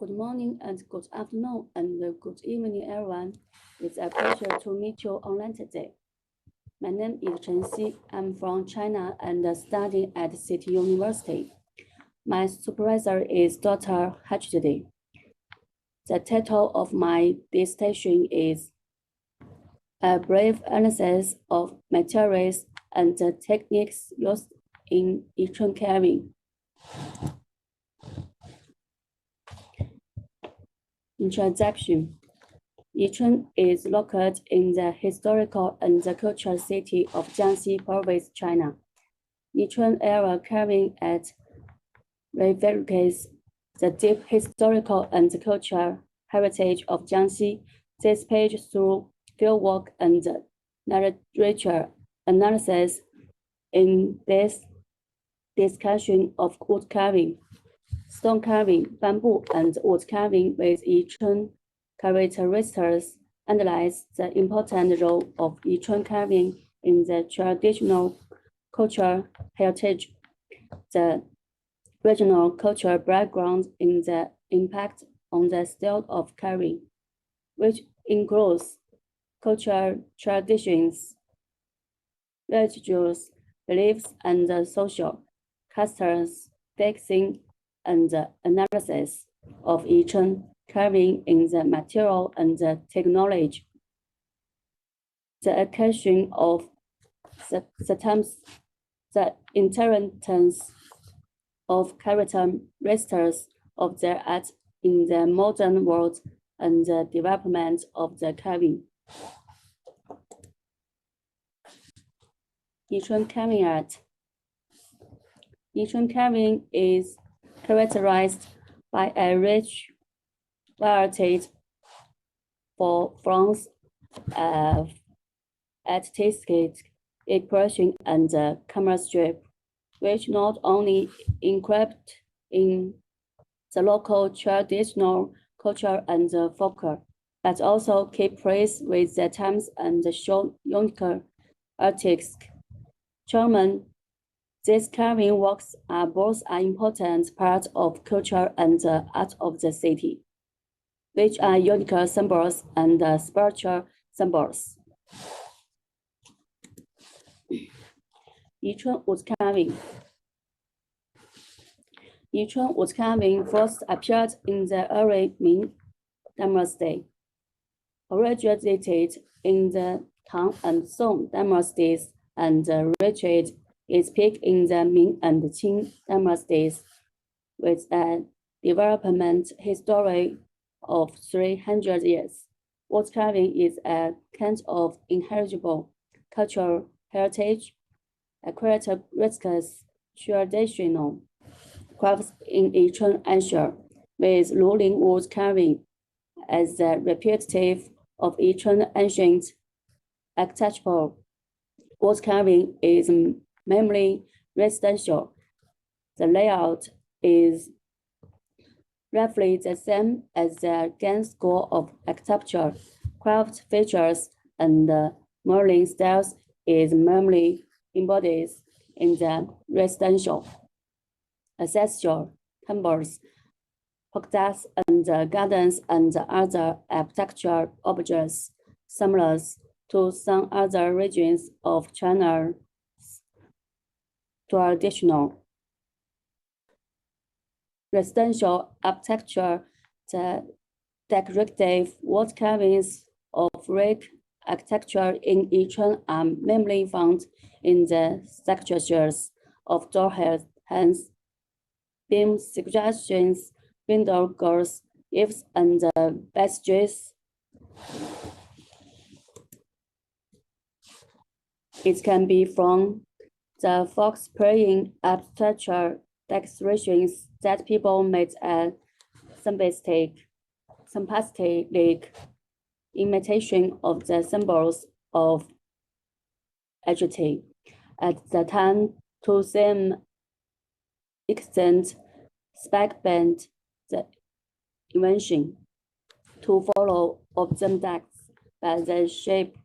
Good morning and good afternoon and good evening, everyone. It's a pleasure to meet you online today. My name is Chenxi. I'm from China and studying at City University. My supervisor is Dr. Hachidi. The title of my dissertation is A Brief Analysis of Materials and Techniques Used in Yichun Carving. Introduction. Yichun is located in the historical and cultural city of Jiangxi Province, China. Yichun era carving at reveals the deep historical and cultural heritage of Jiangxi. This page through fieldwork and literature analysis in this discussion of wood carving, stone carving, bamboo, and wood carving with Yichun characteristics, analyze the important role of Yichun carving in the traditional cultural heritage, the regional cultural background in the impact on the style of carving, which includes cultural traditions, religious beliefs, and social customs, fixing and analysis of Yichun carving in the material and the technology. The occasion of the inheritance of characteristics of their art in the modern world and the development of the carving. Yichun carving art. Yichun carving is characterized by a rich variety forms of artistic expression and chemistry, which not only encrypt in the local traditional culture and folklore, but also keep pace with the times and show unique artistic charm. These carving works are both an important part of culture and art of the city, which are unique symbols and spiritual symbols. Yichun wood carving. Yichun wood carving first appeared in the early Ming dynasty, originated in the Tang and Song dynasties, and reached its peak in the Ming and Qing dynasties, with a development history of 300 years. Wood carving is a kind of inheritable cultural heritage, a characteristics traditional crafts in Yichun Asia, with rolling wood carving as the representative of Yichun ancient architecture. Wood carving is mainly residential. The layout is roughly the same as the Gan school of architecture. Craft features and modeling styles is mainly embodied in the residential, ancestral temples, pagodas, and gardens, and other architectural objects similar to some other regions of China's traditional residential architecture. The decorative wood carvings of brick architecture in Yichun are mainly found in the structures of door hands, beam suggestions, window grills, eaves, and passages. It can be from the fox playing architecture decorations that people made a sympathetic imitation of the symbols of agility. At the time, to some extent, spec-bent the invention to follow of them decks by the shape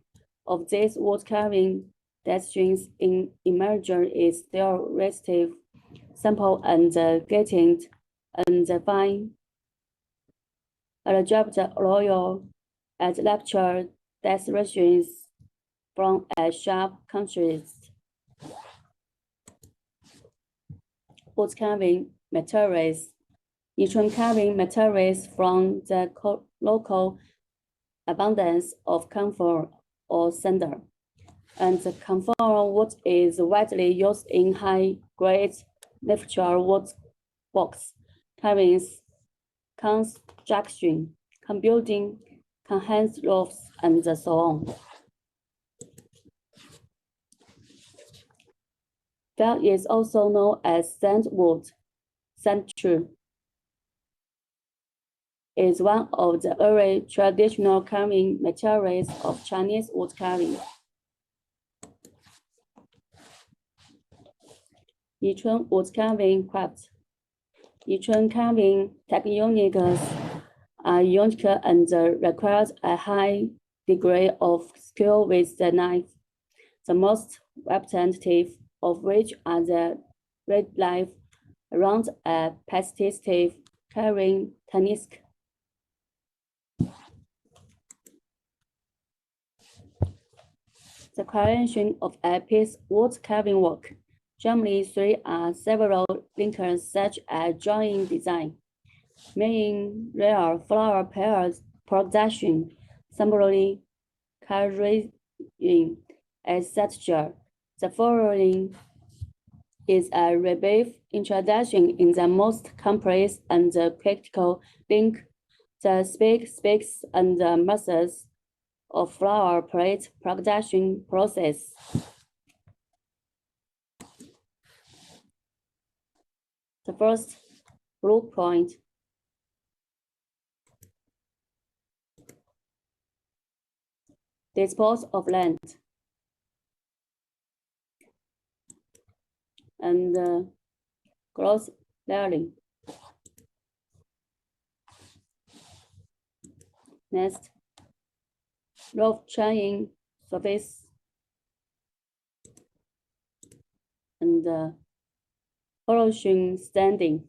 of these wood carving designs in imagery is still relative, simple and getting and fine dropped royal at lecture decorations from a sharp contrast. Wood carving materials. Yichun carving materials from the local abundance of camphor or cinder. And the camphor wood is widely used in high-grade natural wood box carvings, construction, building, hand roofs, and so on. Felt is also known as sandwood. Sandwood is one of the early traditional carving materials of Chinese wood carving. Yichun wood carving craft. Yichun carving techniques are unique and requires a high degree of skill with the knife, the most representative of which are the relief around a persistive carving technique. The creation of a piece wood carving work. Generally, there are several linkers such as drawing design, making rare flower pairs production, similarly carrying, etc. The following is a brief introduction in the most complex and practical link, the specs and the methods of flower plate production process. The first blueprint. Dispose of land and cross layering. Next, roof chaining surface and polishing standing.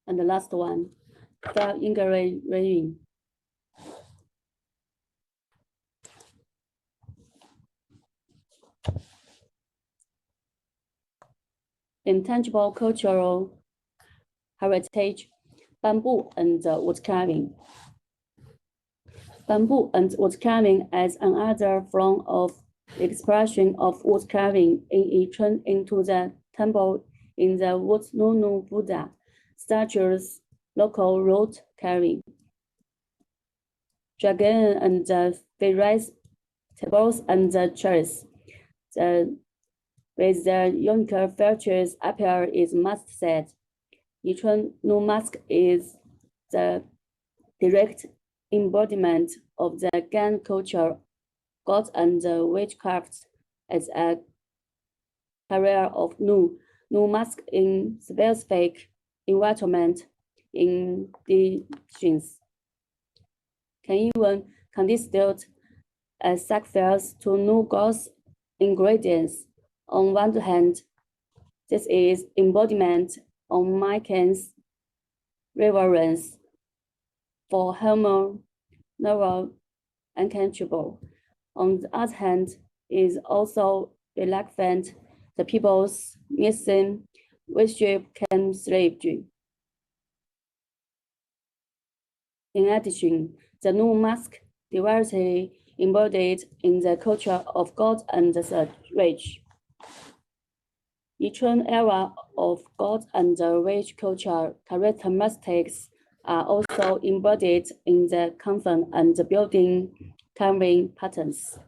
And the last one, file engraving. Intangible cultural heritage, bamboo and wood carving. Bamboo and wood carving as another form of expression of wood carving in Yichun into the temple in the wood Nunu Buddha statues, local root carving. Dragon and the various tables and the chairs. With the unique features appear is must said. Yichun Nu mask is the direct embodiment of the Gan culture, God and witchcraft as a career of Nu. Nu mask in specific environment in conditions can even constitute a sacrifice to Nu God's ingredients. On one hand, this is embodiment of Maiken's reverence for Homer, novel, uncountable. On the other hand, is also reflectant the people's missing worship can slavery. In addition, the new mask diversity embodied in the culture of God and the rich. Yichun era of God and the rich culture characteristics are also embodied in the convent and the building carving patterns.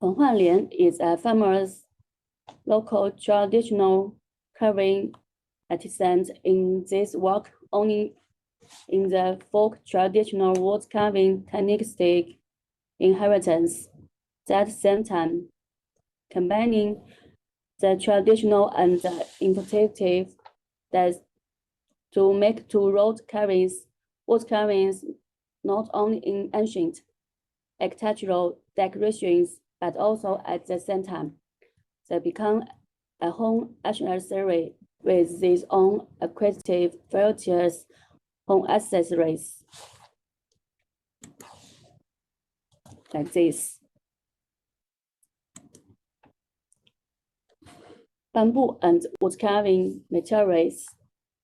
Huanlian is a famous local traditional carving artisan in this work only in the folk traditional wood carving technique inheritance. At the same time, combining the traditional and the intuitive that to make two wood carvings not only in ancient architectural decorations, but also at the same time. They become a home accessory with its own acquisitive features home accessories. Like this. Bamboo and wood carving materials.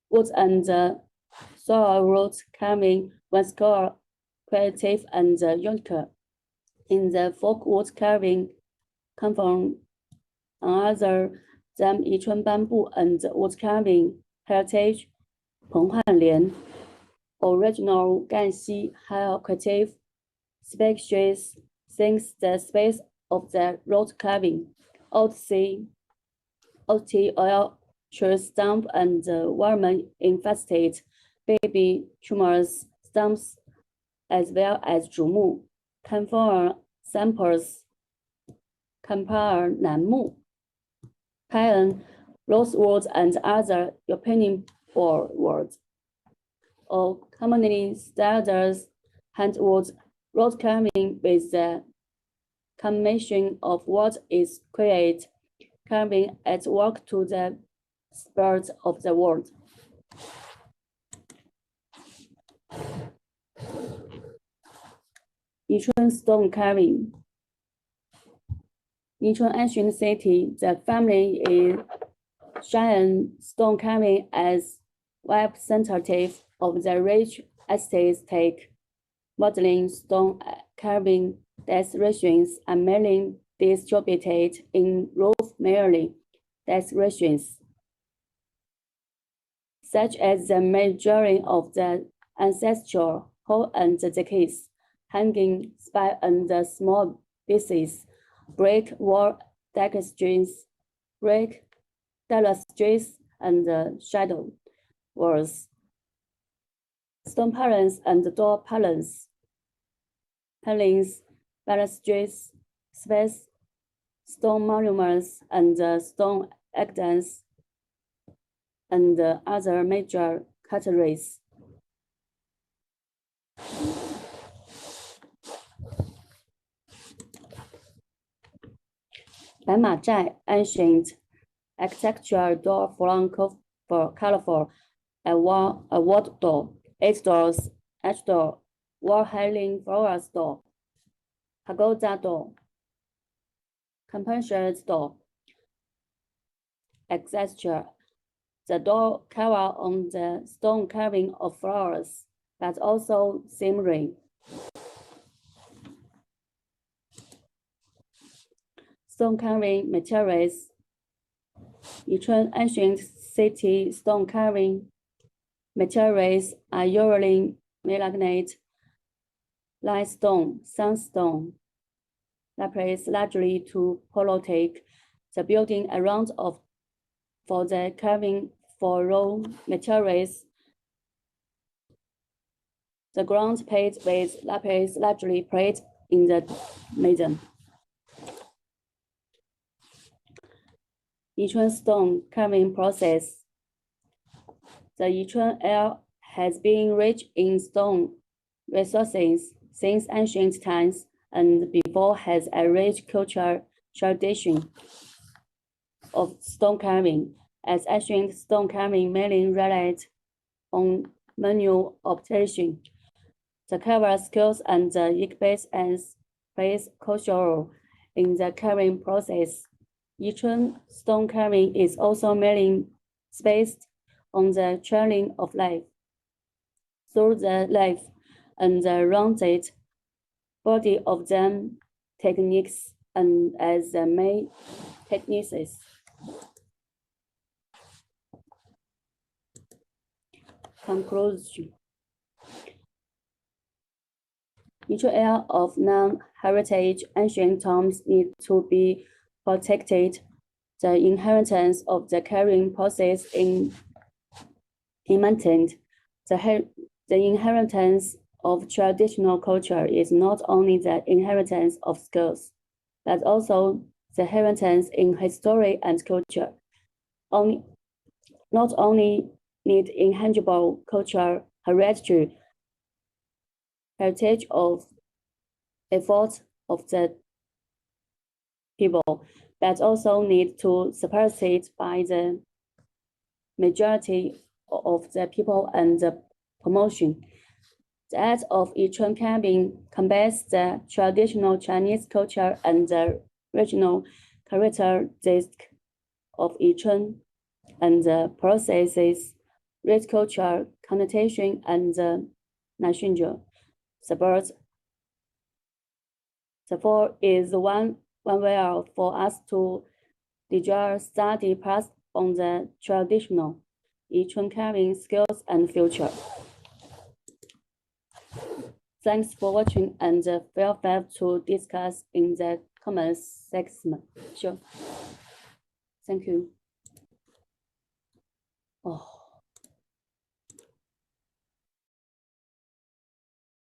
Wood and soil wood carving was called creative and unique. In the folk wood carving come from another than Yichun bamboo and wood carving heritage, 彭汉莲 original Ganxi high creative species since the space of the road carving, old oil tree stump and worm infested baby tumors stumps as well as 竹木 camphor samples, compare 楠木 pine, rosewood and other European woods, or commonly styled handwood road carving with the combination of what is created carving at work to the spirit of the world. Yichun stone carving. Yichun ancient city, the family is Cheyenne stone carving as representative of the rich aesthetic modeling stone carving decorations are mainly distributed in roof merely decorations, such as the majority of the ancestral hall and the keys, hanging spire and the small pieces, brick wall decorations, brick balustrades and shadow walls, stone palings and door palings, balustrades, space, stone monuments, and stone evidence, and other major categories. Baimazhai ancient architectural door from colorful, a wall door, 8 doors, edge door, wall hanging flowers door, pagoda door, compensation door, etc. The door cover on the stone carving of flowers, but also scenery. Stone carving materials. Yichun ancient city stone carving materials are usually melanite, limestone, sandstone, lapis largely to pollutate the building around for the carving for raw materials. The ground paid with lapis largely played in the maiden. Yichun stone carving process. The Yichun area has been rich in stone resources since ancient times and before has a rich cultural tradition of stone carving, as ancient stone carving mainly relied on manual operation. The carver skills and the experience plays crucial in the carving process. Yichun stone carving is also mainly based on the training of life through the life and the rounded body of them techniques and as the main techniques. Conclusion. Each area of non-heritage ancient tombs need to be protected. The inheritance of the carrying process in maintained. The inheritance of traditional culture is not only the inheritance of skills, but also the inheritance in history and culture. Not only need intangible cultural heritage of effort of the people, but also need to supported by the majority of the people and the promotion. The act of Yichun cabin combines the traditional Chinese culture and the regional characteristics of Yichun and the processes rich cultural connotation and the national support. Therefore, is one way for us to study past on the traditional Yichun carving skills and future. Thanks for watching and feel free to discuss in the comments section. Sure. Thank you. Oh.